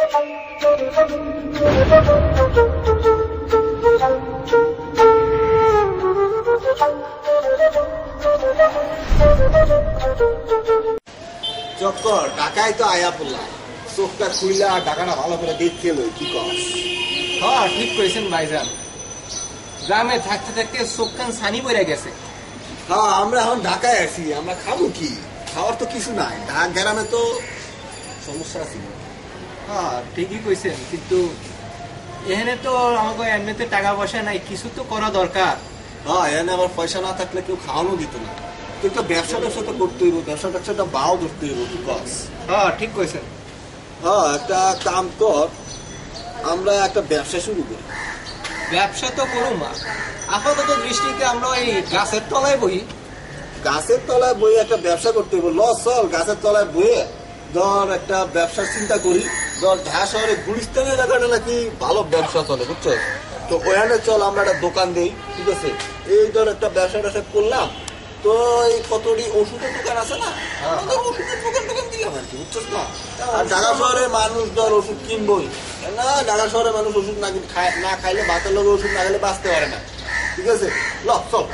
চক্কর ঢাকায় তো আয়া পড়লাম, চোখটা খুইলা ঢাকাটা ভালো করে দেখতে লই, কি কস? হ্যাঁ ঠিক করেছেন ভাইজান, গ্রামে থাকতে থাকতে চোখ কান ছানি পড়ে গেছে। হ্যাঁ আমরা এখন ঢাকায় আছি, আমরা খাবো কি? খাওয়ার তো কিছু নাই, ঢাক গ্রামে তো সমস্যা আছে। হ্যাঁ ঠিকই কইছেন, কিন্তু এখানে তো আমাকে এমনিতে টাকা পয়সা নাই, কিছু তো করা দরকার। হ্যাঁ এখানে আবার পয়সা না থাকলে কেউ খাওয়ানো দিত না। তো একটা ব্যবসা তো করতে হইব, ব্যবসাটা বাও ধরতে হইব, কি কস? হ্যাঁ ঠিক কইছেন। হ্যাঁ একটা কাম কর, আমরা একটা ব্যবসা শুরু করি। ব্যবসা তো করুম, আপাতত দৃষ্টিতে আমরা এই গাছের তলায় বই। গাছের তলায় বই একটা ব্যবসা করতে হইব। লস চল গাছের তলায় বইয়ে ধর একটা ব্যবসার চিন্তা করি। ধর ঢাকা শহরে গুলিস্তান এলাকাটা নাকি ভালো ব্যবসা চলে, বুঝছো? তো ওখানে চল আমরা একটা দোকান দিই, ঠিক আছে? এই ধর একটা ব্যবসা করলাম, তো এই কতটি ওষুধের দোকান আছে না, ওষুধের দোকান দিলাম আর কি, বুঝছো না? আর ঢাকা শহরে মানুষ ধর ওষুধ কিনবই না, ঢাকা শহরে মানুষ ওষুধ না খাইলে বাতের লোক ওষুধ না খেলে বাঁচতে পারে না, ঠিক আছে? ল চল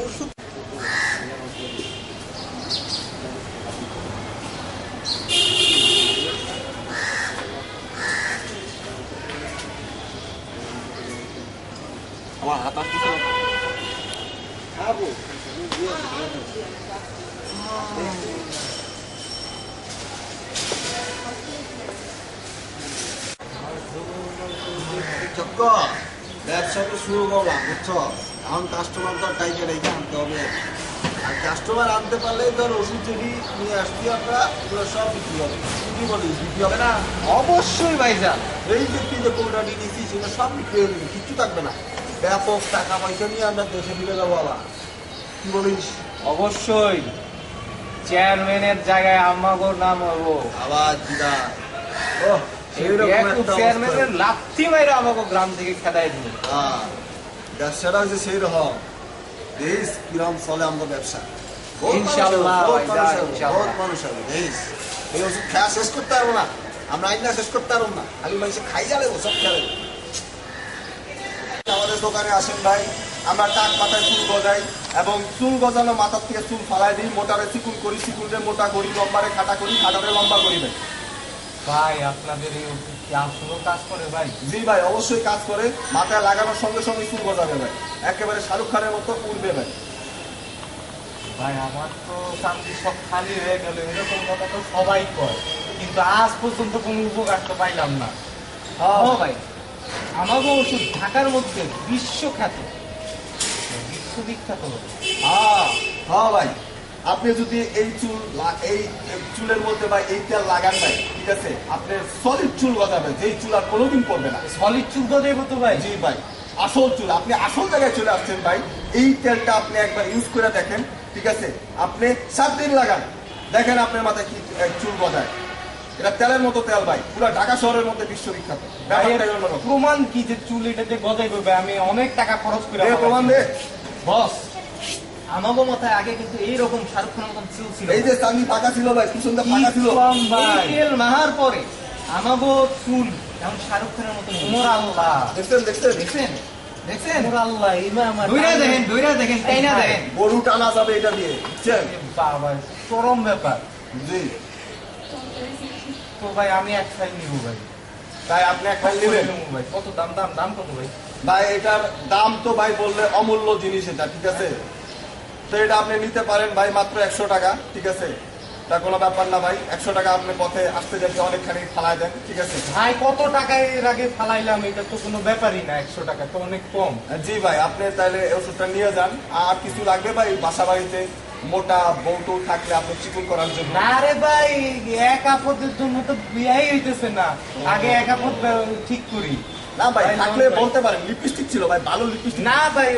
ওষুধ আমার হাত আসতেছে খাবো চক্কর। ব্যবসাটা শুরু করলাম, বুঝছো? এখন কাস্টমার তো টাইকে রেখে আনতে হবে, আর কাস্টমার আনতে পারলেই ধর ওষুধ যদি নিয়ে আসছি আমরা, এগুলো সব বিক্রি হবে। কি বলিস, বিক্রি হবে না? অবশ্যই ভাইজান, এই যে তুই যে কোনটা নিয়েছি সেগুলো সব বিক্রি হয়ে যাবে, কিচ্ছু থাকবে না। ব্যাপক টাকা পয়সা নিয়ে আমরা দেশে ফিরে যাবো আবার, কি বলিস? অবশ্যই চেয়ারম্যানের জায়গায় আমাগোর নাম হবো। আবার জিরা ও চেয়ারম্যানের লাথি মাইরা আমাকে গ্রাম থেকে খেদাই দিল। ব্যবসাটা হচ্ছে সেই রকম, দেশ কিরম চলে আমাদের ব্যবসা। ইনশাআল্লাহ বহুত মানুষ হবে, দেশ এই ওষুধ খাওয়া শেষ করতে পারবো না আমরা, আইনা শেষ করতে পারবো না, খালি মানুষ খাই যাবে, সব খেলে। আমাদের দোকানে আসেন ভাই, আমরা টাক মাথায় চুল গজাই এবং চুল গজানো মাথার থেকে চুল ফালাই দিই, মোটারে চিকুন করি, চিকুনরে মোটা করি, লম্বারে খাটা করি, খাটারে লম্বা করি। ভাই ভাই আপনাদের এই ওষুধ কি আসলেও কাজ করে ভাই? জি ভাই অবশ্যই কাজ করে, মাথায় লাগানোর সঙ্গে সঙ্গে চুল গজাবে ভাই, একেবারে শাহরুখ খানের মতো উঠবে ভাই। ভাই আমার তো চাকরি সব খালি হয়ে গেল, এরকম কথা তো সবাই কয়, কিন্তু আজ পর্যন্ত কোনো উপকার তো পাইলাম না। হ্যাঁ ভাই, আমাকে ওষুধ ঢাকার মধ্যে বিশ্বখ্যাত, বিশ্ববিখ্যাত। হ্যাঁ ভাই, আপনি যদি এই চুলের মধ্যে ভাই এই তেল লাগান ভাই, ঠিক আছে, আপনার সলিড চুল গজাবে, যেই চুল আর কোনোদিন পড়বে না। সলিড চুল গজাবে তো ভাই? জি ভাই, আসল চুল। আপনি আসল জায়গায় চলে আসছেন ভাই, এই তেলটা আপনি একবার ইউজ করে দেখেন, ঠিক আছে? আপনি 7 দিন লাগান, দেখেন আপনার মাথায় কি চুল গজায়। এটা তেলের মতো তেল ভাই, পুরো ঢাকা শহরের মধ্যে বিশ্ববিখ্যাত। প্রমাণ কি যে চুল এটা যে গজাই করবে? আমি অনেক টাকা খরচ করে প্রমাণ দে বস। আমাগো মাথায় আগে কিন্তু এইরকম শাহরুখ খানের মতন চুল ছিল, এই যে চাঁদি পাকা ছিল ভাই, পিছনটা পাকা ছিল ভাই। তেল মাহার পরে আমাগো চুল এখন শাহরুখ খানের মতন। উমর আল্লাহ, দেখছেন দেখছেন দেখছেন দেখছেন? উমর আল্লাহ, ইমাম দুইরা দেখেন, দুইরা দেখেন, তাইনা দেখেন, গরু টানা যাবে এটা দিয়ে, বুঝছেন? বাবা চরম ব্যাপার। জি তো ভাই আমি এক ফাইল নিব ভাই। তাই আপনি এক ফাইল নেবেন ভাই? কত দাম? দাম কত ভাই? ভাই এটার দাম তো ভাই বললে অমূল্য জিনিস এটা, ঠিক আছে? তো এটা আপনি নিতে পারেন ভাই মাত্র 100 টাকা, ঠিক আছে? তা কোনো ব্যাপার না ভাই, 100 টাকা আপনি পথে আসতে যেতে অনেকখানি ফালাই দেন, ঠিক আছে? ভাই কত টাকা এর আগে ফালাইলাম, এটা তো কোনো ব্যাপারই না, 100 টাকা তো অনেক কম। জি ভাই, আপনি তাহলে ওষুধটা নিয়ে যান। আর কিছু লাগবে ভাই বাসা বাড়িতে? মোটা বউটু থাকলে আপনি চিকুন করার জন্য? না রে ভাই, এক আপদের জন্য তো বিয়াই হইতেছে না, আগে এক আপদ ঠিক করি। না ভাই, থাকলে বলতে পারেন। লিপস্টিক ছিল ভাই, ভালো লিপস্টিক। না ভাই,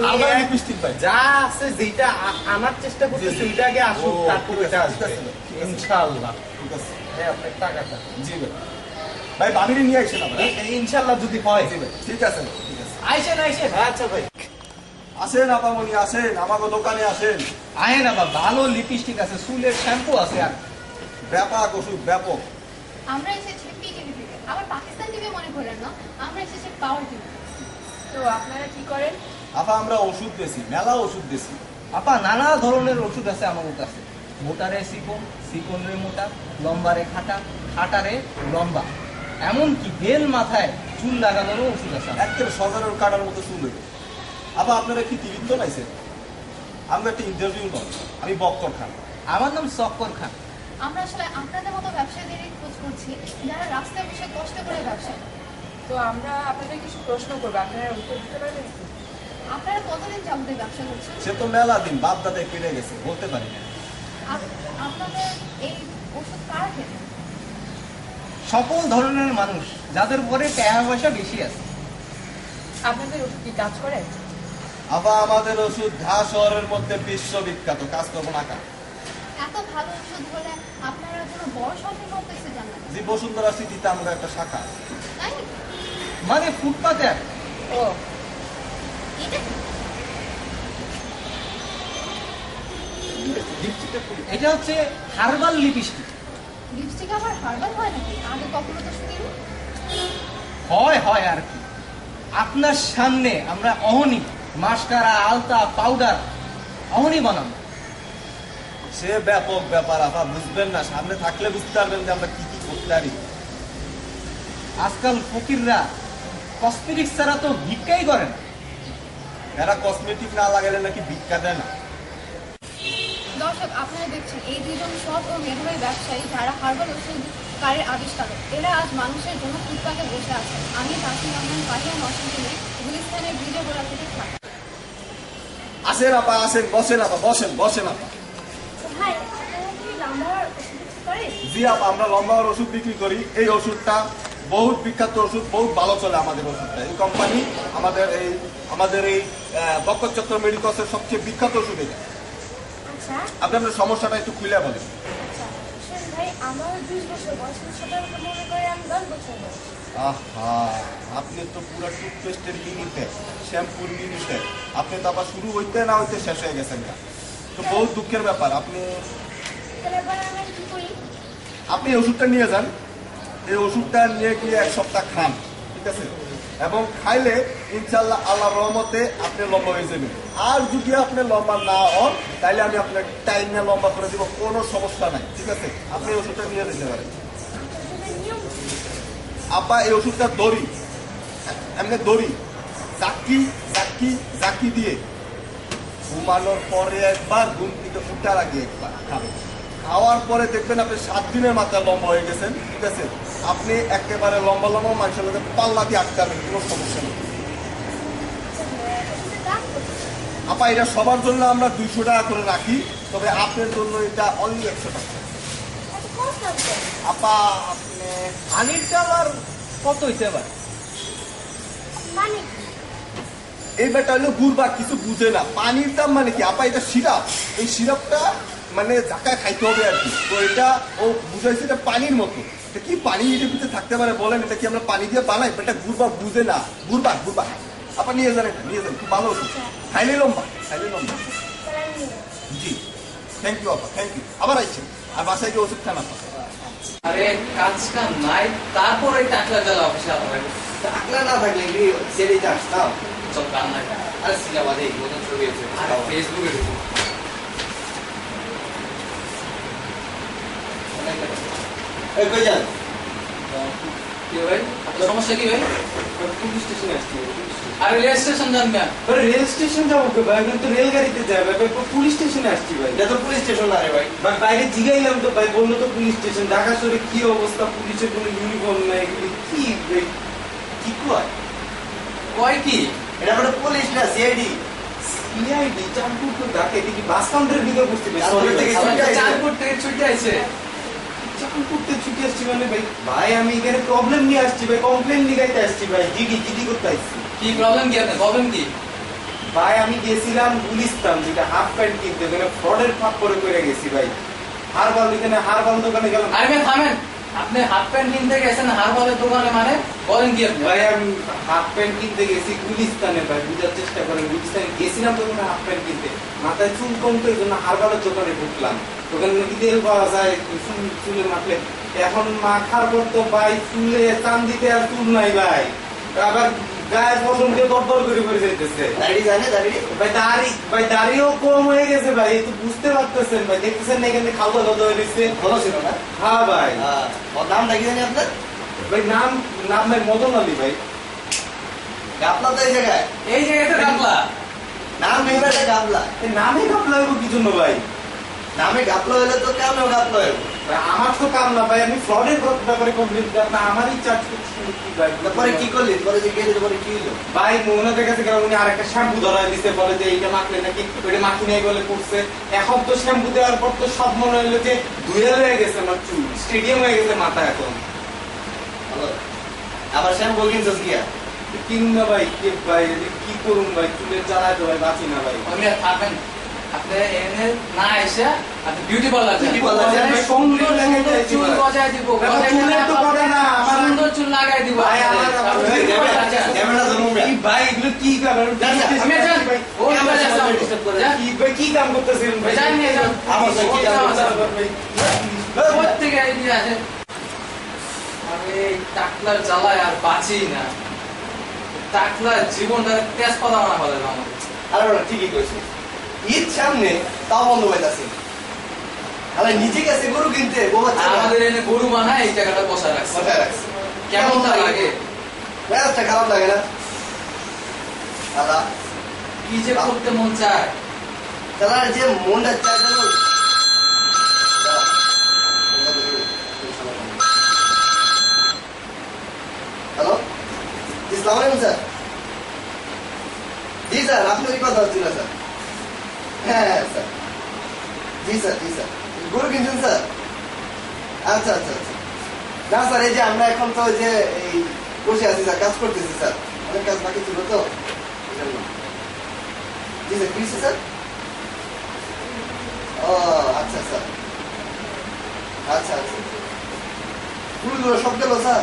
লিপস্টিক ভাই যা আছে যেটা আনার চেষ্টা করতেছি ওইটা আগে আসুক, তারপর ওইটা আসবে ইনশাআল্লাহ। ঠিক আছে, হ্যাঁ আপনার টাকাটা। জি ভাই। ভাই বাবিরি নিয়ে আসেন আমরা, ইনশাআল্লাহ যদি হয়। জি ভাই, ঠিক আছে ঠিক আছে। আইসেন আইসেন। আচ্ছা ভাই, আসেন আপামনি, আসেন আমাকে দোকানে আসেন। আয় না বা, ভালো লিপস্টিক আছে, চুলের শ্যাম্পু আছে, আর ব্যাপক ওষুধ, ব্যাপক। আমরা এসেছি পিটিভি থেকে, আবার পাকিস্তান টিভি মনে করেন না, আমরা এসেছি পাওয়ার টিভি। তো আপনারা কি করেন? আপা আমরা ওষুধ বেশি, মেলা ওষুধ বেশি। আপা নানা ধরনের ওষুধ আছে আমার কাছে। মোটারে চিকন, চিকনরে মোটা, লম্বারে খাটা, খাটারে লম্বা, এমনকি বেল মাথায় চুল লাগানোরও ওষুধ আছে। একের সজারের কাটার মতো চুল হইল। আপা আপনারা কি টিভি তো নাইছে? আমরা একটা ইন্টারভিউ নয়, আমি বক্কর খান। আমার নাম চক্কর খান। আমরা আসলে আপনাদের মতো ব্যবসায়ীদেরই খোঁজ করছি, যারা রাস্তায় বসে কষ্ট করে ব্যবসা করে। তো আমরা আপনাদের কিছু প্রশ্ন করবো, আপনারা উত্তর দিতে পারবেন? আপনারা কতদিন যাবতে ব্যবসা করছেন? সে তো মেলা দিন বাপ দাদায় কেটে গেছে, বলতে পারি না। আপনাদের এই ওষুধ কারা খেতেন? সকল ধরনের মানুষ যাদের উপরে টাকা পয়সা বেশি আছে। আপনাদের ওষুধ কি কাজ করে? আপা আমাদের ওষুধ ঢাকা শহরের মধ্যে বিশ্ববিখ্যাত, কাজ করবো না কা। এত ভালো ওষুধ হলে আপনারা কোনো বড় শপিং কমপ্লেক্সে যান না, যে বসুন্ধরা সিটিতে আমাদের একটা শাখা আছে। তাই না? মানে ফুটপাতে আর ও, এটা এটা হচ্ছে হার্বাল লিপস্টিক। লিপস্টিক আবার হার্বাল হয় নাকি? আগে কখনো তো শুনিনি। হয় আর কি। আপনার সামনে আমরা অহনি মাস্কারা, আলতা, পাউডার অহনি বানাবো। সে ব্যাপক ব্যাপার আপা, বুঝবেন না, সামনে থাকলে বুঝতে পারবেন যে আমরা কি কি করতে পারি। আজকাল ফকিররা কসমেটিক্স ছাড়া তো ভিক্ষাই করে না। এরা কসমেটিক না লাগালে নাকি ভিক্ষা দেয় না। দর্শক, আপনারা দেখছেন এই দুজন সৎ ও মেধাবী ব্যবসায়ী যারা হার্বাল ওষুধকারের আবিষ্কারক। এরা আজ মানুষের জন্য ফুটপাতে বসে আছে। আমি তাসিম রহমান, পাহিয়া নরসিংদী, গুলিস্তানের ব্রিজে গোড়া থেকে থাকি। আসেন আপা, আসেন, বসেন আপা, বসেন বসেন আপা। ভাই, আপনারা কি লম্বা ওষুধ করেন? জি আপা, আমরা লম্বার ওষুধ বিক্রি করি। এই ওষুধটা বহুত বিখ্যাত ওষুধ, বহুত ভালো চলে আমাদের ওষুধটা। এই কোম্পানি আমাদের এই বক্কর চত্বর মেডিকসের সবচেয়ে বিখ্যাত ওষুধ এটা। আচ্ছা আপনাদের সমস্যাটা একটু খুলে বলেন। আচ্ছা, শোন ভাই, আমার 20 বছর বয়স, সাধারণত মনে করে আমি 10 বছর বয়স। আহা, আপনি তো পুরো টুথপেস্টের মিনিটে, শ্যাম্পুর মিনিটে, আপনি তো আবার শুরু হইতে না হইতে শেষ হয়ে গেছেন না। তো বহুত দুঃখের ব্যাপার। তাহলে এবার আমি কি করি? আপনি এই ওষুধটা নিয়ে যান। এই ওষুধটা নিয়ে গিয়ে 1 সপ্তাহ খান, ঠিক আছে? এবং খাইলে ইনশাল্লাহ আল্লাহর রহমতে আপনি লম্বা হয়ে যাবেন। আর যদি আপনি লম্বা না হন, তাহলে আমি আপনার টাইম নিয়ে লম্বা করে দিব, কোনো সমস্যা নাই, ঠিক আছে? আপনি এই ওষুধটা নিয়ে যেতে পারেন। ওষুধের নিয়ম কি? আব্বা এই ওষুধটা দড়ি, এমনি দড়ি, জাকি দিয়ে ঘুমানোর পরে একবার, ঘুম থেকে উঠার আগে একবার খাবেন। খাওয়ার পরে দেখবেন আপনি 7 দিনের মাথায় লম্বা হয়ে গেছেন, ঠিক আছে? আপনি একেবারে লম্বা মানুষের মধ্যে পাল্লা দিয়ে আটকাবেন, কোনো সমস্যা নেই। ওষুধের দাম কত? আপা এটা সবার জন্য আমরা 200 টাকা করে রাখি, তবে আপনার জন্য এটা অনলি 100 টাকা। এত কম দাম কেন? আপা আপনি পানির চাল আর কত হইতে পারে? মানে কি? এই বেটা হলো গুড়বা, কিছু বুঝে না। পানির দাম মানে কি আপা? এটা সিরাপ। এই সিরাপটা মানে জাকায় খাইতে হবে আর কি। তো এটা ও বুঝাইছে এটা পানির মতো। এটা কি পানি এটার ভিতরে থাকতে পারে বলেন? এটা কি আমরা পানি দিয়ে বানাই? এটা গুড়বা বুঝে না। গুড়বা আপা নিয়ে যান, এটা নিয়ে যান, খুব ভালো ওষুধ। খাইলে লম্বা। তাহলে আমি নিয়ে যাবো। জি, থ্যাংক ইউ আপা, থ্যাংক ইউ। আবার আইছেন, আর বাসায় গিয়ে ওষুধ খান আপা। আরে কাজ কাম নাই, তারপরে টাকলা জ্বালা অফিসে আপনার টাকলা না থাকলে কি ছেড়ে যাস না? সব কাম নাই। আরে সিনেমাতে নতুন ছবি আছে, আর ফেসবুকে ঢুকো। এই কই যান? কি ভাই, আপনার সমস্যা কি ভাই? পুলিশ স্টেশনে আসছি। আরে রেল স্টেশন যান না। রেল স্টেশন যাবো তো ভাই, আমি তো রেলগাড়িতে যাই ভাই। পুলিশ স্টেশনে আসছি ভাই। এটা তো পুলিশ স্টেশন না রে ভাই। ভাই বাইরে জিগাইলাম তো ভাই, বললো তো পুলিশ স্টেশন। ঢাকা শহরে কি অবস্থা, পুলিশের কোনো ইউনিফর্ম নাই, এগুলি কি ভাই? কি কয়? কয় কি? এটা মানে পুলিশ না, সিআইডি। সিআইডি চাঁদপুর তো ঢাকা, এদিকে বাস কাউন্টারের দিকে বসতে ভাই। চাঁদপুর Sorry থেকে ভাই, ছুটি আইছে। চাঁদপুর থেকে ছুটি আইছে। চাঁদপুর থেকে ছুটি আসছি মানে ভাই। ভাই আমি এখানে প্রবলেম নিয়ে আসছি ভাই, কমপ্লেন লিখাইতে আসছি ভাই, জিডি করতে আসছি। কি প্রবলেম কি আপনার? প্রবলেম কি? ভাই আমি গেছিলাম গুলিস্তান, যেটা হাফ প্যান্ট কিনতে, ওখানে ফ্রডের ফাঁক করে গেছি ভাই। হারবাল, এখানে হারবাল দোকানে গেলাম। আরে ভাই থামেন, আপনি হাফ প্যান্ট কিনতে গেছেন হারবালের দোকানে মানে বলেন কি আপনি? ভাই আমি হাফ প্যান্ট কিনতে গেছি গুলিস্তানে ভাই, বুঝার চেষ্টা করেন। গুলিস্তানে গেছিলাম তখন হাফ প্যান্ট কিনতে, মাথায় চুল কম তো এই জন্য হারবালের দোকানে ঢুকলাম। ওখানে নাকি তেল পাওয়া যায় চুলে মাখলে। এখন মাখার পর তো ভাই চুলে চান্দিতে আর চুল নাই ভাই, আবার গায়ের পশম দিয়ে দরদর করে পড়ে যাইতেছে। দাড়ি জানে দাড়ি ভাই দাড়িও কম হয়ে গেছে ভাই, এই তো বুঝতে পারতেছেন ভাই, দেখতেছেন না এখানে খাওয়া দাওয়া হয়ে গেছে। ভালো ছিল না? হ্যাঁ ভাই। ওর নামটা কি জানি আপনার? ভাই নাম নাম ভাই মদন আলী ভাই। গাপলা তো এই জায়গায়, এই জায়গাতে গামলা নাম নেই বেটা গাপলা। এই নামে কাপলা হইব কি জন্য ভাই? নামে গাপলা হলে তো কেমন গাপলা হইব? ভাই, আমার তো কাম না ভাই, আমি ফ্রডের ব্যাপারে কমপ্লেন করব না, আমারই চার্জ করছি কি ভাই। তারপরে কি করলি? পরে যে গেলি পরে কি হলো? ভাই ওনাদের কাছে গেলাম, উনি আরেকটা শ্যাম্পু ধরায় দিতে, বলে যে এইটা মাখলে নাকি ওইটা মাখি নাই বলে করছে। এখন তো শ্যাম্পু দেওয়ার পর তো সব মনে হলো যে ধুয়ে হয়ে গেছে আমার চুল, স্টেডিয়াম হয়ে গেছে মাথা এখন। ভালো। আবার শ্যাম্পু কিনছিস গিয়া? কিনুন না ভাই, কে ভাই এটা কি করুন ভাই, চুলের জ্বালায় তো ভাই বাঁচি না ভাই। আমি আর থাকবেন আপনি এনে না এসে আপনি বিউটি পার্লার যান। Beauty parlour যান, ভাই, সুন্দর সুন্দর দেখাইতে চুল ভাই। গজায় দিব, দেখো, গজায় চুলের তো কথা না, আমার সুন্দর চুল লাগাই দিব। ভাই, আমার আপনি beauty parlour যান। ক্যামেরা ধরুন এই ভাই এগুলো কি ব্যাপার? আমি যান ভাই, ও আমার যান যান কি ভাই কি কাম করতেছিলেন ভাই? যান নিয়ে যান। আমার সাথে কি কাম ভাই? প্রত্যেকে এদিকে আসে। আরে টাকলার জ্বালায় আর বাঁচি না, টাকলার জীবনটা তেজপাতা বানা ফেলে আমার। আরে ওরা ঠিকই কইছে। ঈদ সামনে তাও বন্ধ হইতাছে। আরে নিজে গেছে গরু কিনতে, বাবা আর আমাদের এনে গরু বানায় এই জায়গাটা বসা রাখছে। কোথায় রাখছে? কেমন তা লাগে? মেজাজটা খারাপ লাগে না? দাদা, কি যে করতে মন চায়। দাদা যে মনটা চায় যেন হ্যালো, ইসলাম আলাইকুম স্যার। জি স্যার, আপনারই কথা হচ্ছিল স্যার। হ্যাঁ হ্যাঁ স্যার, জি স্যার জি স্যার। গরু কিনছেন স্যার? আচ্ছা আচ্ছা আচ্ছা। না স্যার, এই যে আমরা এখন তো ওই যে এই বসে আছি স্যার, কাজ করতেছি স্যার, অনেক কাজ বাকি ছিল তো এই জন্য। জি স্যার, কি হয়েছে স্যার? ও আচ্ছা স্যার, আচ্ছা আচ্ছা। ফুলগুলো সব গেল স্যার?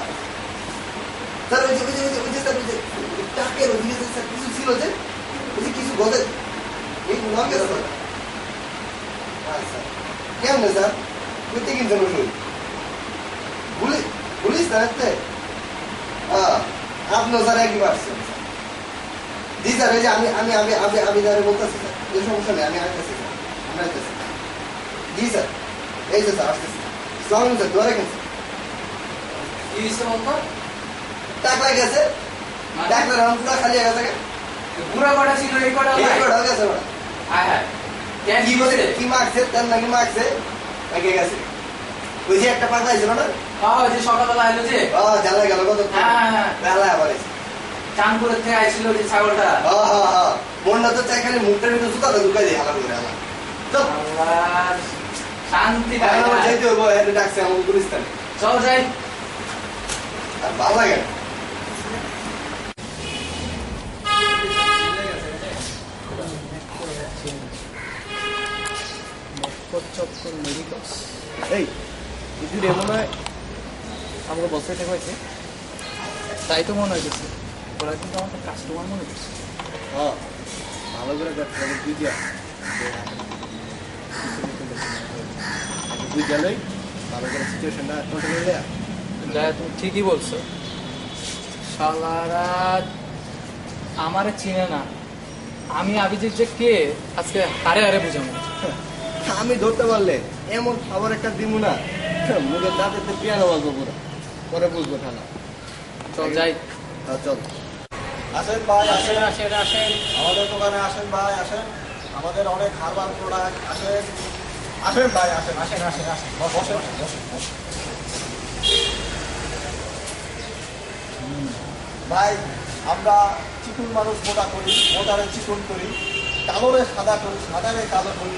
স্যার ওই যে স্যার ওই যে টাকের ওদিকে স্যার কিছু ছিল যে ওই যে কিছু গদে এই নাম গেছে স্যার। আচ্ছা কেমনে স্যার? কোথা কিনছেন ওষুধ? পুলিশ দাঁড়াতে? আপনিও স্যার একই পারছেন। জি স্যার, এই যে আমি আমি আমি আমি আমি যারা বলতেছি স্যার, এই সমস্যা নেই, আমি আসতেছি স্যার, আমি আসতেছি। জি স্যার, এই যে স্যার আসতেছি। সালাম স্যার, দোয়া রাখেন স্যার। কি হয়েছে বলতো? টাকা গেছে, টাকা রাম পুরা খালি হয়ে গেছে। বুড়া কটা ছিল এই কটা এই নাই? কটা গেছে ওরা। হ্যাঁ হ্যাঁ কেন কি কি বলে বলছে? কি মাখছে, তার নাকি মাখছে একে গেছে। ওই যে একটা পাতা ছিল না, বাবা যে সকালবেলা আইলো যে জ্বালা গেল কত হ্যাঁ। বেলা আবার এসে। চাঁদপুরের থেকে আইছিল যে ছাগলটা। মনটা তো চাই খালি মুখটার ভিতরে জুতাটা ঢুকাই দিই হালা করে হালা। চল আল্লাহ শান্তি পাই না। যাইতে হইব, এর ডাকছে আমাকে গুলিস্তানে। চল যাই। আর ভালো লাগে না। এই যদি মনে হয় আমাকে বসে থেকে হয়েছে, তাই তো মনে হয়েছে ওরা কিন্তু আমাকে কাস্টমার মনে করছে। হ্যাঁ, ভালো করে দেখতে বুঝিয়া বুঝালেই ভালো করে সিচুয়েশনটা কন্ট্রোল হয়ে যায়। যা তুমি ঠিকই বলছো, শালারা আমারে চিনে না, আমি আবিজিৎ যে কে আজকে হারে হারে বুঝাবো। আমি ধরতে পারলে এমন খাবার একটা দিব না, মুখে দাঁতেতে পিয়ানো বাজবো পুরো, পরে বুঝবো ঠান্ডা। চল যাই। চল আসেন ভাই, আসেন আসেন আসেন। আমাদের দোকানে আসেন ভাই, আসেন। আমাদের অনেক হারবাল প্রোডাক্ট, আসেন আসেন ভাই, আসেন আসেন আসেন আসেন বসেন বসেন। ভাই আমরা চিকুন মানুষ মোটা করি, মোটারে চিকুন করি, কালোরে সাদা করি, সাদারে কালো করি,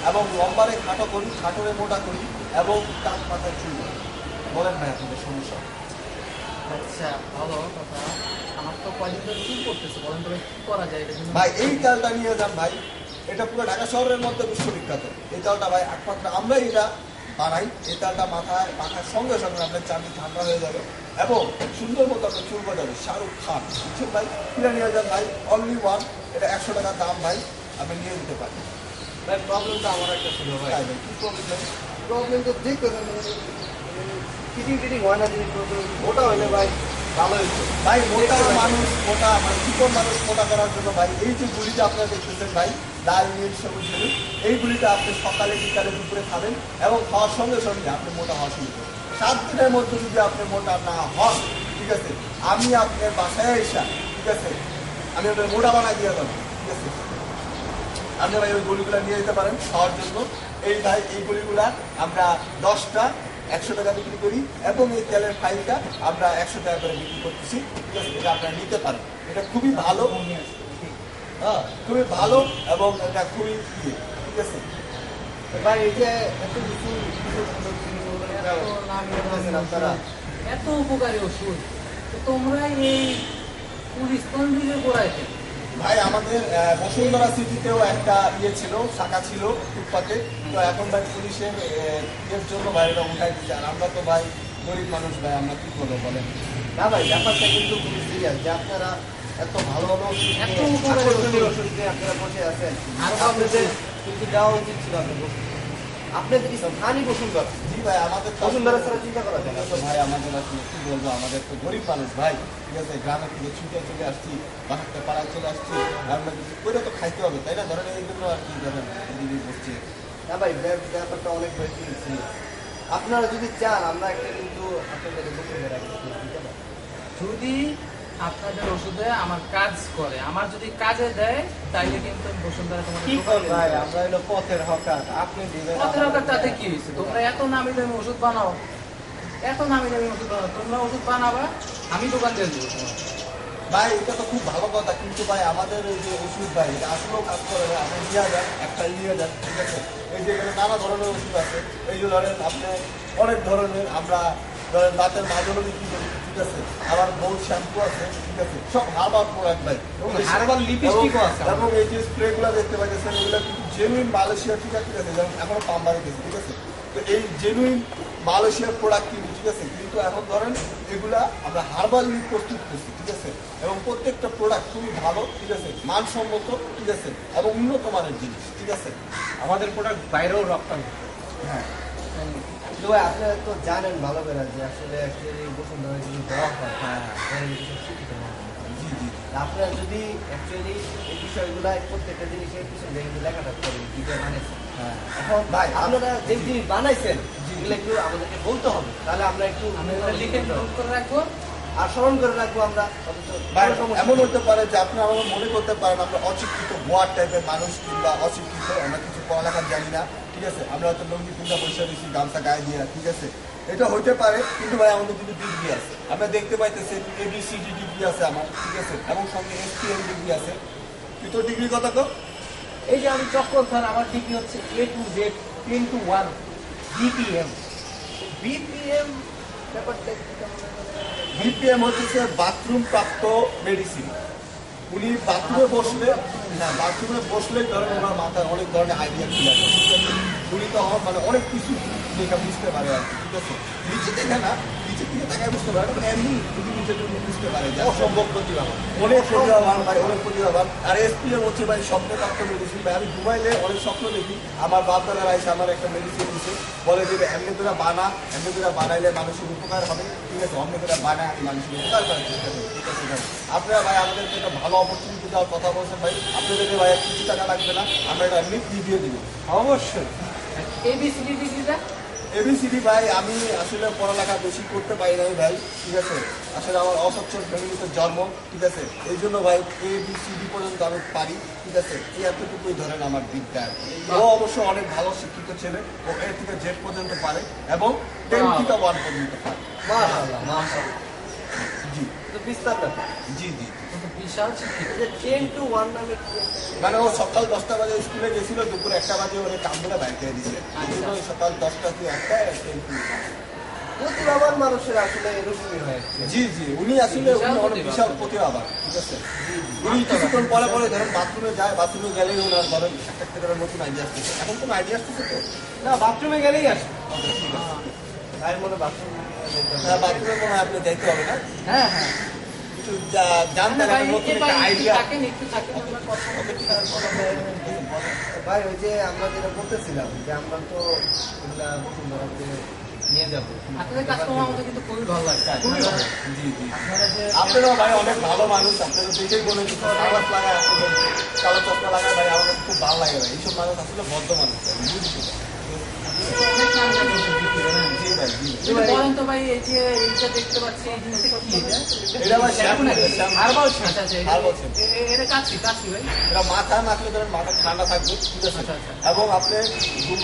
এবং লম্বারে খাটো করি, খাটোরে মোটা করি, এবং কাক পাতার চুল করি। বলেন ভাই আপনাদের সমস্যা। আচ্ছা ভালো কথা, আমার তো কয়দিন ধরে চুল করতেছে, বলেন তবে কি করা যায় এটা জন্য? ভাই এই চালটা নিয়ে যান ভাই, এটা পুরো ঢাকা শহরের মধ্যে বিশ্ববিখ্যাত। এই চালটা ভাই একমাত্র আমরাই এটা বানাই। এই তেলটা মাথায় মাখার সঙ্গে সঙ্গে আপনার চাকরি ঠান্ডা হয়ে যাবে এবং সুন্দর মতো আপনার চুল গজাবে। শাহরুখ খান, বুঝছেন ভাই? কিনে নিয়ে যান ভাই, অনলি ওয়ান। এটা 100 টাকা দাম ভাই, আপনি নিয়ে নিতে পারেন। ভাই প্রবলেমটা আমার একটা ছিল ভাই। তাই ভাই, কি প্রবলেম? প্রবলেম তো দেখতে ফিটিং টিটিং হয় না, যদি ওটা হইলে ভাই ভালো হইতো। ভাই মোটা মানুষ, মোটা মানে চিকন মানুষ মোটা করার জন্য ভাই এই যে গুলিটা আপনারা দেখতেছেন ভাই, লাল নীল সবুজ হলুদ, এই গুলিটা আপনি সকালে বিকালে দুপুরে খাবেন এবং খাওয়ার সঙ্গে সঙ্গে আপনি মোটা হওয়া শুরু করবেন। 7 দিনের মধ্যে যদি আপনি মোটা না হন, ঠিক আছে, আমি আপনার বাসায় এসা, ঠিক আছে, আমি আপনার মোটা বানাই দিয়ে দেবো, ঠিক আছে। আপনি ভাই ওই গুলিগুলা নিয়ে যেতে পারেন খাওয়ার জন্য। এই ভাই এই গুলিগুলা আমরা 10টা 100 টাকা বিক্রি করি এবং এই তেলের ফাইলটা আমরা 100 টাকা করে বিক্রি করতেছি, ঠিক আছে। এটা আপনারা নিতে পারেন, এটা খুবই ভালো, হ্যাঁ খুবই ভালো এবং এটা খুবই ইয়ে, ঠিক আছে। ভাই এই যে এত কিছু আপনারা এত উপকারী ওষুধ, তো তোমরা এই পুলিশ কন্ট্রোলে করাইতে? ভাই আমাদের বসুন্ধরা সিটিতেও একটা ইয়ে ছিল, শাখা ছিল ফুটপাতে, তো এখন ভাই পুলিশের ইয়ের জন্য বাইরেটা উঠাই দিচ্ছে। আর আমরা তো ভাই গরিব মানুষ ভাই, আমরা কি করবো বলেন? না ভাই, ব্যাপারটা কিন্তু খুবই সিরিয়াস যে আপনারা এত ভালো ভালো ওষুধ এত নিয়ে, উপকারী আকর্ষণীয় ওষুধ। ওষুধ নিয়ে আপনারা বসে আছেন। আরো আপনাদের কিন্তু দেওয়া উচিত ছিল আপনাদের স্থানীয় বসুন্ধরা। জি ভাই, আমাদের তো বসুন্ধরা ছাড়া চিন্তা করা যায় না। তো ভাই আমাদের আসলে কি বলবো, আমাদের তো গরিব মানুষ ভাই, ঠিক আছে। গ্রামের থেকে ছুটে চলে আসছি, বাসাতে পাড়ায় চলে আসছি, আমরা কিছু করে তো খাইতে হবে, তাই না? ধরেন এই জন্য আর কি, ধরেন এদিকে বসছি। না ভাই, ব্যাপারটা অনেক বেশি serious। আপনারা যদি চান আমরা একটা কিন্তু আপনাদের বসুন্ধরা দিতে পারি। যদি আপনাদের ওষুধে আমার কাজ করে, আমার যদি কাজে দেয়, তাইলে কিন্তু আমি বসুন্ধরা তোমাদের কি দোকানে করেন ভাই, দেব। আমরা হলো পথের হকার, আপনি দিবেন। পথের হকার তাতে কি হয়েছে? তোমরা এত নামি দামি ওষুধ বানাও, এত নামি দামি ওষুধ বানাও, তোমরা ওষুধ বানাবা, আমি দোকান দিয়ে দেবো তোমার। ভাই এটা তো খুব ভালো কথা, কিন্তু ভাই আমাদের এই যে ওষুধ ভাই, এটা আসলেও কাজ করে না। আপনি নিয়ে যান, একটা নিয়ে যান, ঠিক আছে। এই যে এখানে নানা ধরনের ওষুধ আছে, এই যে ধরেন আপনি অনেক ধরনের, আমরা ধরেন দাঁতের মাঝেও বিক্রি করি, ঠিক আছে। আবার বউ শ্যাম্পু আছে, ঠিক আছে, সব হার্বাল প্রোডাক্ট ভাই। হার্বাল লিপস্টিকও আছে আমাদের। এবং এই যে স্প্রেগুলো দেখতে পাচ্ছেন, এগুলো কিন্তু জেনুইন মালয়েশিয়া, ঠিক আছে, যেমন এখনো পাম্বারে গেছে, ঠিক আছে। তো এই জেনুইন মালয়েশিয়ার প্রোডাক্ট কিন্তু, ঠিক আছে, কিন্তু এখন ধরেন এগুলা আমরা হার্বালি প্রস্তুত করছি, ঠিক আছে। এবং প্রত্যেকটা প্রোডাক্ট খুবই ভালো, ঠিক আছে, মানসম্মত, ঠিক আছে, এবং উন্নত মানের জিনিস, ঠিক আছে। আমাদের প্রোডাক্ট বাইরেও রপ্তানি। হ্যাঁ তো ভাই আপনারা তো জানেন ভালো করে যে আসলে অ্যাকচুয়ালি বসুন্ধরা যদি দেওয়া হয়, তাহলে কিন্তু শিক্ষিত মানুষ। জি জি আপনারা যদি অ্যাকচুয়ালি এই বিষয়গুলো প্রত্যেকটা জিনিসের পিছনে কিন্তু লেখাটা করেন কি যে বানাইছেন। হ্যাঁ এখন ভাই, আপনারা যে জিনিস বানাইছেন এগুলো একটু আমাদেরকে বলতে হবে, তাহলে আমরা একটু আমি ওটা লিখে নোট করে রাখবো। আর স্মরণ করে রাখবো আমরা। অথচ ভাই কোনো সমস্যা এমন নেই। হতে পারে যে আপনারা আমার মনে করতে পারেন আমরা অশিক্ষিত গোয়ার টাইপের মানুষ, কিংবা অশিক্ষিত, আমরা কিছু পড়ালেখা জানি না, ঠিক আছে। আমরা হয়তো লঙ্গি কিংবা বসে দিচ্ছি গামছা গায়ে দিয়ে, ঠিক আছে, এটা হইতে পারে। কিন্তু ভাই আমাদের কিন্তু ডিগ্রি আছে, আমরা দেখতে পাইতেছেন ABCD ডিগ্রি আছে আমার, ঠিক আছে, এবং সঙ্গে SPM ডিগ্রি আছে। তুই তো ডিগ্রি কথা কর। এই যে আমি চক্কর খান, আমার ডিগ্রি হচ্ছে A to Z 10 to 1 BPM। BPM ব্যাপারটা কি কেমন? BPM হচ্ছে বাথরুম প্রাপ্ত মেডিসিন। উনি বাথরুমে বসলে, হ্যাঁ বাথরুমে বসলে ধরেন ওনার মাথায় অনেক ধরনের আইডিয়া চলে আসে, ঠিক আছে। উনি তখন মানে অনেক কিছু দেখা বুঝতে পারে আর কি, ঠিক আছে। নিচে দেখে না, নিচে দিকে তাকায় বুঝতে পারে, মানে এমনি যদি নিচের জন্য বুঝতে পারে যে অসম্ভব প্রতিভাবান। অনেক প্রতিভাবান ভাই, অনেক প্রতিভাবান। আর SPM হচ্ছে ভাই স্বপ্নপ্রাপ্ত মেডিসিন ভাই। আমি ঘুমাইলে অনেক স্বপ্ন দেখি, আমার বাপ দাদারা এসে আমার একটা মেডিসিন দিচ্ছে, বলে দেবে এমনি করে বানা, এমনি করে বানাইলে মানুষের উপকার হবে, ঠিক আছে। অমনি করে বানায় আমি মানুষের উপকার করার চেষ্টা করি, ঠিক আছে ভাই। আপনারা ভাই আমাদেরকে একটা ভালো অপরচুনিটি দেওয়ার কথা বলছেন ভাই, আপনাদেরকে ভাই কিছু টাকা লাগবে না, আমরা এটা এমনি ফ্রি দিয়ে দিব। অবশ্যই। ABCD ডিগ্রিটা ABCD ভাই আমি আসলে পড়ালেখা বেশি করতে পারি নাই ভাই, ঠিক আছে। আসলে আমার অসচ্ছল ফ্যামিলিতে জন্ম, ঠিক আছে। এই জন্য ভাই ABCD পর্যন্ত আমি পারি, ঠিক আছে। এই এতটুকুই ধরেন আমার বিদ্যা। ও অবশ্য অনেক ভালো শিক্ষিত ছেলে, ও A থেকে Z পর্যন্ত পারে এবং 10 থেকে 1 পর্যন্ত পারে। মাশাআল্লাহ, মাশাআল্লাহ। জি তো বিস্তার ব্যাপার। জি জি কিন্তু বিশাল শিক্ষিত। এই যে 10 to 1 নামে কি একটা- মানে ও সকাল 10টা বাজে স্কুলে গেছিল, দুপুর 1টা বাজে ওরে কাম করে বাইর করে দিচ্ছে। এই জন্য ওই সকাল 10টা থেকে 1টা প্রতিভাবান মানুষের আসলে এরকমই হয় জি জি, উনি আসলে বিশাল উনি অনেক প্রতিভা। বিশাল প্রতিভাবান, ঠিক আছে। উনি কিছুক্ষণ পরে পরে ধরেন বাথরুমে যায়, বাথরুমে গেলেই ওনার ধরেন একটা একটা করে নতুন আইডিয়া আসতেছে। এখন কোনো আইডিয়া আসতেছে তো? না, বাথরুমে গেলেই আসে। ওকে, ঠিক আছে। ভাইয়ের মনে বাথরুম হ্যাঁ, বাথরুমে মনে হয় আপনি যাইতে হবে না, হ্যাঁ হ্যাঁ কিছু জানতেন একটা নতুন একটা আইডিয়া। একটু থাকেন আমরা কথা ভাই, ওই যে আমরা যেটা বলতেছিলাম যে আমরা তো এগুলা বসুন্ধরাতে নিয়ে যাবো। আপনাদের কাস্টমার আমাদের কিন্তু খুবই ভালো লাগছে। খুবই ভালো। জি জি, আপনারা যে আপনারাও ভাই অনেক ভালো মানুষ, আপনারা দেখেই বলে সারাস লাগায়, আপনাদের কালো চশমা লাগায় ভাই, আমাদের খুব ভালো লাগে ভাই। এইসব মানুষ আসলে ভদ্র মানুষ ভাই, বুঝছি ভাই। অনেক নাম জানি বিক্রি করেন। জি ভাই, জি। একটু বলেন তো ভাই, এই যে এইটা দেখতে পাচ্ছি, এই জিনিসটা কি এটা? এটা ভাই শ্যাম্পু নাকি? Herbal shampoo. আচ্ছা, হার্বাল শ্যাম্পু। এটা কাচ্ছি ভাই। এটা মাথায় মাখলে ধরেন মাথা ঠান্ডা থাকবে, ঠিক আছে। আচ্ছা, আচ্ছা। এবং আপনি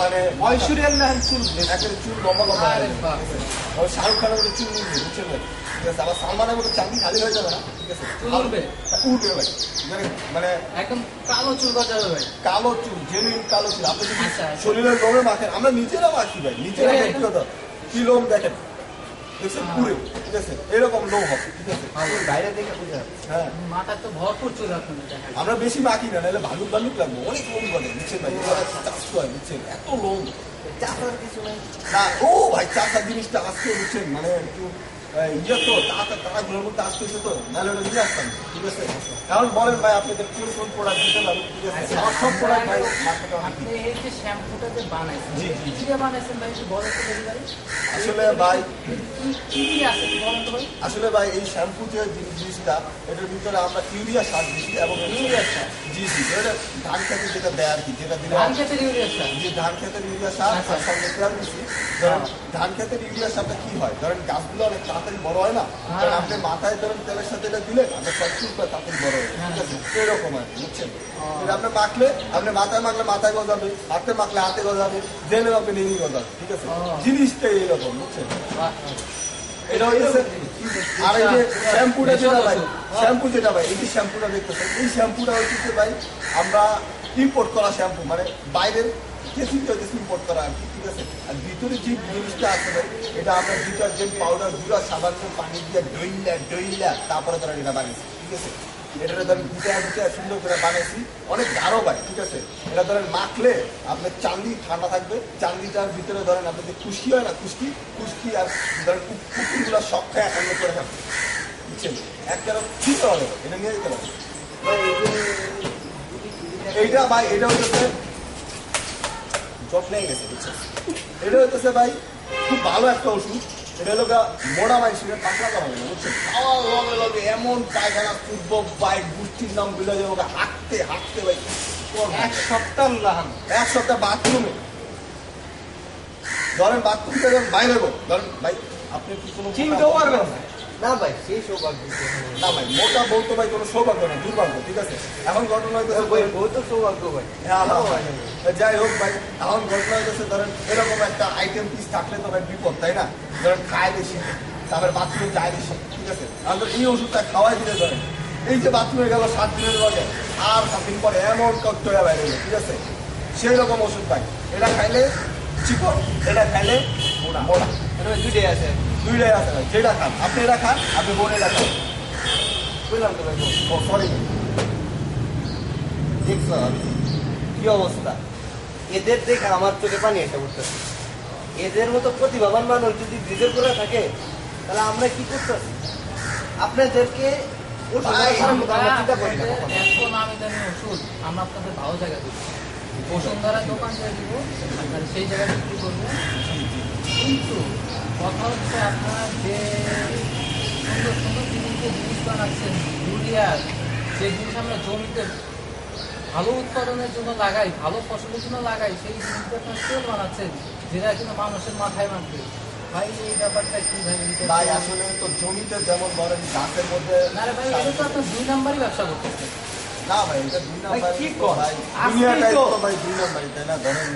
মানে ঐশ্বরিয়ার না চুল একের চুল লম্বা লম্বা হয়ে আরে যাবে, বাহ। ঠিক আছে। আর শাহরুখ খানের মতো চুল উঠবে, বুঝছেন ভাই, ঠিক আছে। আবার সালমানের মতো চাকরি খালি হয়ে যাবে না, ঠিক আছে। চুল উঠবে? উঠবে ভাই, মানে একদম কালো চুল গজাবে ভাই। কালো চুল, জেনুইন কালো চুল। আপনি যদি আচ্ছা, আচ্ছা। শরীরের লোমে মাখেন, আমরা নিজেরা মাখি ভাই, নিজেরা হ্যাঁ, ব্যক্তিগত কি লোম দেখেন, দেখছেন পুরে, ঠিক আছে, এরকম লোম হবে, ঠিক আছে। বাইরে দেখে বুঝা যাচ্ছে। হ্যাঁ, মাথার তো ভরপুর চুল আপনাদের দেখা যায়। আমরা বেশি মাখি না, নাহলে ভালুক ভালুক লাগবে, অনেক লোম বলে, বুঝছেন ভাই, চাষ হয়, বুঝছেন, এত লোম। চাষার কিছু নাই। না, ও ভাই চাষার জিনিসটা আজকে বুঝছেন, মানে একটু ইয়ে তো তারা ঘরের মধ্যে আসতেছে তো, নাহলে ওটা নিয়ে আসতাম, ঠিক আছে। কারণ বলেন ভাই, আপনাদের কোন প্রোডাক্ট দিতে পারবো, ঠিক আছে। আমার সব প্রোডাক্ট ভাই মার্কেটে অনেক। আপনি এই যে শ্যাম্পুটা যে বানাইছেন, জি, জি, জি। কি দিয়ে বানাইছেন ভাই, একটু বলেন তো দেখি ভাই। আসলে ভাই, কি কি আছে একটু বলেন তো ভাই। আসলে ভাই এই শ্যাম্পু যে জিনিসটা, এটার ভিতরে আমরা ইউরিয়া সার দিচ্ছি, এবং ইউরিয়া সার? জি জি, এটা ধান খেতে যেটা দেয় আর কি, যেটা দিলে ধান ক্ষেতের ইউরিয়া সার? যে ধান খেতের ইউরিয়া সার আচ্ছা। আর সঙ্গে তেল দিচ্ছি। ধরেন ধান খেতের ইউরিয়া সারটা কি হয়, ধরেন গাছগুলো অনেক তাড়াতাড়ি বড় হয় না, হ্যাঁ। কারণ আপনি মাথায় ধরেন তেলের সাথে এটা দিলেন, আপনার সব চুলটা তাড়াতাড়ি বড় হয়, ঠিক আছে, এরকম আর কি, বুঝছেন। এটা আপনি মাখলে, আপনি মাথায় মাখলে মাথায় গজাবে, হাতে মাখলে হাতে গজাবে, জেনে আপনি নেই গজাবে, ঠিক আছে। জিনিসটাই এইরকম, বুঝছেন। বাহ। এটা হইতেছে, আর এই যে শ্যাম্পুটা যেটা ভাই, শ্যাম্পু যেটা ভাই, এই যে শ্যাম্পুটা দেখতেছেন, এই শ্যাম্পুটা হচ্ছে ভাই আমরা ইম্পোর্ট করা শ্যাম্পু, মানে বাইরের কেসিটা হচ্ছে ইম্পোর্ট করা আর কি, ঠিক আছে। আর ভিতরে যে জিনিসটা আছে ভাই, এটা আমরা ডিটারজেন্ট পাউডার গুঁড়া সাবান পানি দিয়ে ডইলা তারপরে ধরেন এটা বানিয়েছি, ঠিক আছে। এটা ধরেন গুটা সুন্দর করে বানাইছি, অনেক গাঢ় ভাই, ঠিক আছে। এটা ধরেন মাখলে আপনার চান্দি ঠান্ডা থাকবে, চান্দিটার ভিতরে ধরেন আপনার যে খুশকি হয় না, খুশকি আর ধরেন কুকুরগুলো শখ খায় এমন করে থাকবে, বুঝছেন। একটা ঠিক হবে, এটা নিয়ে যেতে পারবে। এইটা ভাই, এটা হচ্ছে যত্নে গেছে, বুঝছেন। এটা হচ্ছে ভাই খুব ভালো একটা ওষুধ। এটা হলো মোড়া মানুষের পাতলা করা হবে না, বুঝছেন। খাওয়ার লগে লগে এমন পায়খানা পূর্ব বাইক গোষ্ঠীর নাম বিলে যাবো, হাঁটতে হাঁটতে ভাই এক সপ্তাহ লাগান। এক সপ্তাহ বাথরুমে, ধরেন বাথরুম থেকে বাইরে গো, ধরেন ভাই আপনি কি কোনো চিনতেও পারবেন না। না ভাই, সেই সৌভাগ্য না ভাই, মোটা বউ তো ভাই কোনো সৌভাগ্য না, দুর্ভাগ্য, ঠিক আছে। এখন ঘটনা হইতেছে ভাই, ও তো সৌভাগ্য ভাই। যাই হোক ভাই, এখন ঘটনা হইতেছে ধরেন এরকম একটা আইটেম পিস থাকলে তো ভাই বিপদ, তাই না। ধরেন খায় বেশি, তারপরে বাথরুমে যায় বেশি, ঠিক আছে। আমাদের এই ওষুধটা খাওয়াই দিলে ধরেন এই যে বাথরুমে গেল 7 দিনের লগে, আর 7 দিন পরে এমন কষ্ট হয়ে বাইরে গেল, ঠিক আছে। সেই রকম ওষুধ ভাই, এটা খাইলে চিকন, এটা খাইলে মোড়া, এটা দুইটাই আছে। দুইটাই আছে ভাই। যেটা খান আপনি, এটা খান, আপনি বোন এটা খান। বুঝলাম তো ভাই। সরি, দেখছো কি অবস্থা, এদের দেখে আমার চোখে পানি এসে উঠতেছে। এদের মতো প্রতিভাবান মানুষ যদি ব্রিজের করে থাকে, তাহলে আমরা কি করতেছি? আপনাদেরকে আমরা চিন্তা করি না কখনো। এত নামি দামি ওষুধ আমরা আপনাদের ভালো জায়গা দিব, বসুন্ধরা দোকান দিয়ে দিব, আপনারা সেই জায়গায় বিক্রি করবেন। কিন্তু কথা হচ্ছে আপনারা যে সুন্দর সুন্দর জিনিস বানাচ্ছেন, ইউরিয়ার যে জিনিস আমরা জমিতে ভালো উৎপাদনের জন্য লাগাই, ভালো ফসলের জন্য লাগাই, সেই জিনিসটা আপনার তেল বানাচ্ছেন যেটা কিন্তু মানুষের মাথায় মারবে। ভাই এই ব্যাপারটা কি ভাই? ভাই আসলে তো জমিতে যেমন ধরেন গাছের মধ্যে না রে ভাই, এটা তো আপনার 2 নাম্বারই ব্যবসা করতেছে। না ভাই, এটা 2 নাম্বার কি কর? ভাই, আজকেই দুনিয়াটাই তো। তো ভাই 2 নাম্বারই, তাই না। ধরেন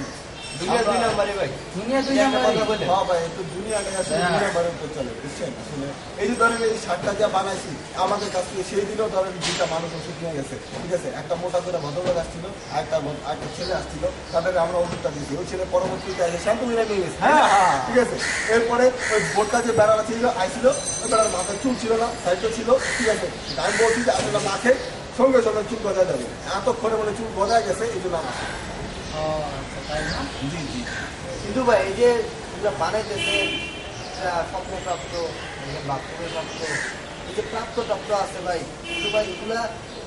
দুনিয়া দুই নাম্বারে ভাই। দুনিয়া দুই একটা নাম্বারে? কথা বলে। হ্যাঁ ভাই, একটু দুনিয়াটা আসলে হ্যাঁ। দুই নাম্বারের উপর চলে, বুঝছেন? আসলে এই যে ধরেন এই শার্টটা যা বানাইছি, আমাদের কাছ থেকে সেই দিনও ধরেন 2টা মানুষ ওষুধ নিয়ে গেছে, ঠিক আছে? একটা মোটা করে ভদ্রলোক আসছিল, আরেকটা ছেলে আসছিল, তাদেরকে আমরা ওষুধটা দিয়েছি। ওই ছেলে পরবর্তীতে এসে শ্যাম্পু কিনে নিয়ে গেছে। ঠিক আছে? এরপরে ওই বোর্ডটা যে বেড়ালা ছিল আইছিল, ওই বেড়ার মাথায় চুল ছিল না, সাইডটা ছিল, ঠিক আছে? আমি বলছি যে আসলে মাখে সঙ্গে সঙ্গে চুল গজা যাবে, এতক্ষণে মানে চুল গজা গেছে, এই জন্য আমার। ও আচ্ছা, তাই না? জি জি। কিন্তু ভাই এই যে এগুলো বানাইতেছে স্বপ্নপ্রাপ্ত বাথরুমে প্রাপ্ত এই যে প্রাপ্ত আছে ভাই, কিন্তু ভাই এগুলা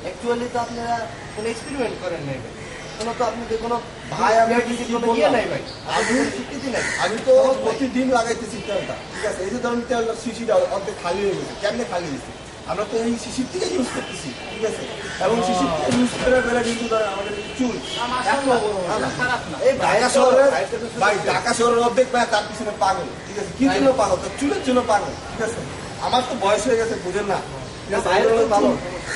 অ্যাকচুয়ালি তো আপনারা কোনো এক্সপেরিমেন্ট করেন নাই ভাই, কোনো তো আপনাদের কোনো ভাই আমি কোনো ইয়ে নাই ভাই, আমি স্বীকৃতি নাই। আমি তো প্রতিদিন লাগাইতেছি তেলটা, ঠিক আছে? এই যে ধরুন তেল শিশিটা অর্ধেক খালি হয়ে গেছে, কেমনে খালি হয়েছে? আমরা তো এই শিশির থেকে ইউজ করতেছি, ঠিক আছে? এবং শিশির থেকে ইউজ করে বেলা কিন্তু ধরেন আমাদের এই চুল খারাপ না। এই ঢাকা শহরের ভাই, ঢাকা শহরের অর্ধেক ভাই তার পিছনে পাগল, ঠিক আছে? কি জন্য পাগল? তার চুলের জন্য পাগল, ঠিক আছে? আমার তো বয়স হয়ে গেছে, বুঝেন না, ঠিক আছে? বাইরে তো ভালো।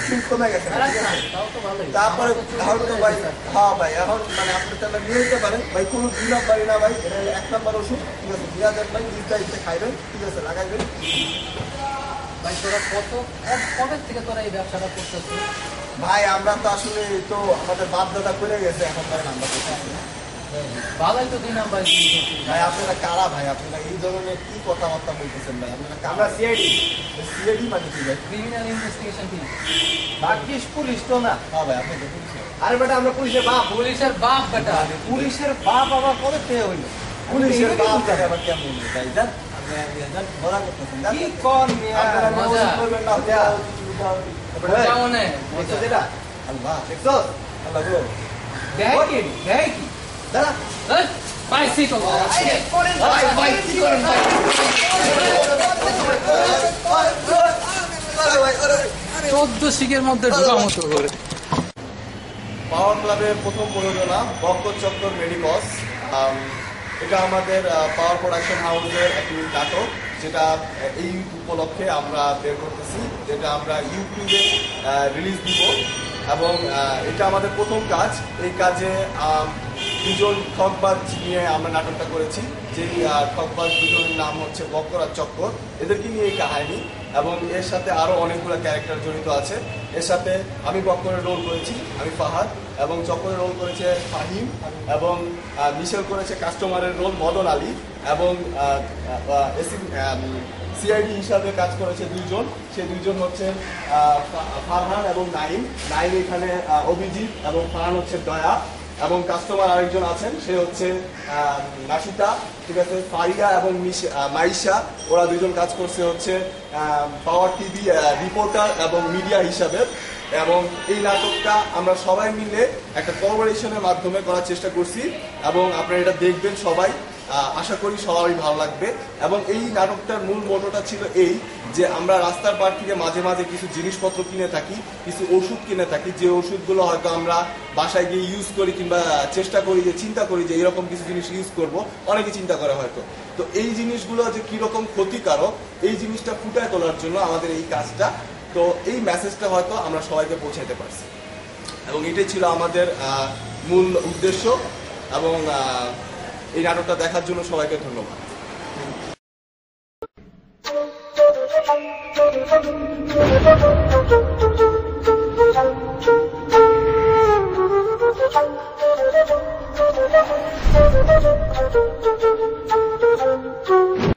চুল কমে গেছে, খারাপ ঠিক না, আছে? তাও তো ভালোই। তারপরে তাহলে তো ভাই, হ্যাঁ ভাই, এখন মানে আপনি তাহলে নিয়ে নিতে পারেন ভাই, কোনো 2 নাম্বারই না ভাই, এটা 1 নাম্বার ওষুধ, ঠিক আছে? দিয়া দেন ভাই, নিজ দায়িত্বে খাইবেন, ঠিক আছে? লাগাইবেন। ভাই তোরা কবে থেকে তোরা এই ব্যবসাটা করতেছিস? ভাই আমরা তো আসলে তো আমাদের বাপ দাদা করে গেছে, এখন ধরেন আমরা করতেছি। ভালোই তো 2 নাম্বার ভাই আপনারা কারা ভাই? আপনারা এই ধরনের কি কথাবার্তা বলতেছেন ভাই? আপনারা আমরা কারা? সিআইডি, সিআইডি মানে কি ভাই? Criminal investigation team. বাকিস পুলিশ তো না। হ্যাঁ ভাই, আপনি দেখুন। আরে বেটা আমরা পুলিশের বাপ, পুলিশের বাপ বেটা। পুলিশের বাপ আবার কবে থেকে হইলো? পুলিশের এটা কি বাপ বলতে? আবার কেমন ভাই? জান জান বলা করতেছেন, জান? কি কর মিয়া? আপনারা মজা। মজা করবেন না, মজা। ভাই, কেমন দেখছো যেটা? আল্লাহ, দেখছো? আল্লাহ গো। দেয় কি? দেয় কি? দাঁড়া। পাইছি তো। ভাই, ভাই, কি করেন ভাই? 14 শিখের মধ্যে ঢোকা মতো করে। পাওয়ার ক্লাবের প্রথম প্রযোজনা বক্কর চক্কর মেডিকস। এটা আমাদের পাওয়ার প্রোডাকশন হাউসের একটি নাটক, যেটা এই উপলক্ষে আমরা বের করতেছি, যেটা আমরা ইউটিউবে রিলিজ দিব। এবং এটা আমাদের প্রথম কাজ। এই কাজে দুজন ঠকবাজ নিয়ে আমরা নাটকটা করেছি, যেই ঠকবাজ দুজনের নাম হচ্ছে বক্কর আর চক্কর। এদেরকে নিয়ে এই কাহিনী, এবং এর সাথে আরও অনেকগুলো ক্যারেক্টার জড়িত আছে। এর সাথে আমি বক্করের রোল করেছি, আমি ফাহাদ, এবং চক্করের রোল করেছে ফাহিম, এবং মিশেল করেছে কাস্টমারের রোল মদন আলী, এবং সিআইডি হিসাবে কাজ করেছে 2 জন। সেই 2 জন হচ্ছে ফারহান এবং নাইম। নাইম এখানে অভিজিৎ, এবং ফারহান হচ্ছে দয়া, এবং কাস্টমার আরেকজন আছেন, সে হচ্ছে নাশিতা, ঠিক আছে? ফারিয়া এবং মাইশা, ওরা 2 জন কাজ করছে হচ্ছে পাওয়ার টিভি রিপোর্টার এবং মিডিয়া হিসাবে। এবং এই নাটকটা আমরা সবাই মিলে একটা কোলাবোরেশনের মাধ্যমে করার চেষ্টা করছি, এবং আপনারা এটা দেখবেন সবাই। আশা করি সবারই ভালো লাগবে। এবং এই নাটকটার মূল মোটোটা ছিল এই, যে আমরা রাস্তার পার থেকে মাঝে মাঝে কিছু জিনিসপত্র কিনে থাকি, কিছু ওষুধ কিনে থাকি, যে ওষুধগুলো হয়তো আমরা বাসায় গিয়ে ইউজ করি, কিংবা চেষ্টা করি যে চিন্তা করি যে এরকম কিছু জিনিস ইউজ করব, অনেকে চিন্তা করে হয়তো। তো এই জিনিসগুলো যে কীরকম ক্ষতিকারক, এই জিনিসটা ফুটায় তোলার জন্য আমাদের এই কাজটা। তো এই মেসেজটা হয়তো আমরা সবাইকে পৌঁছাতে পারছি, এবং এটাই ছিল আমাদের মূল উদ্দেশ্য। এবং এই নাটকটা দেখার জন্য সবাইকে ধন্যবাদ। Thank you.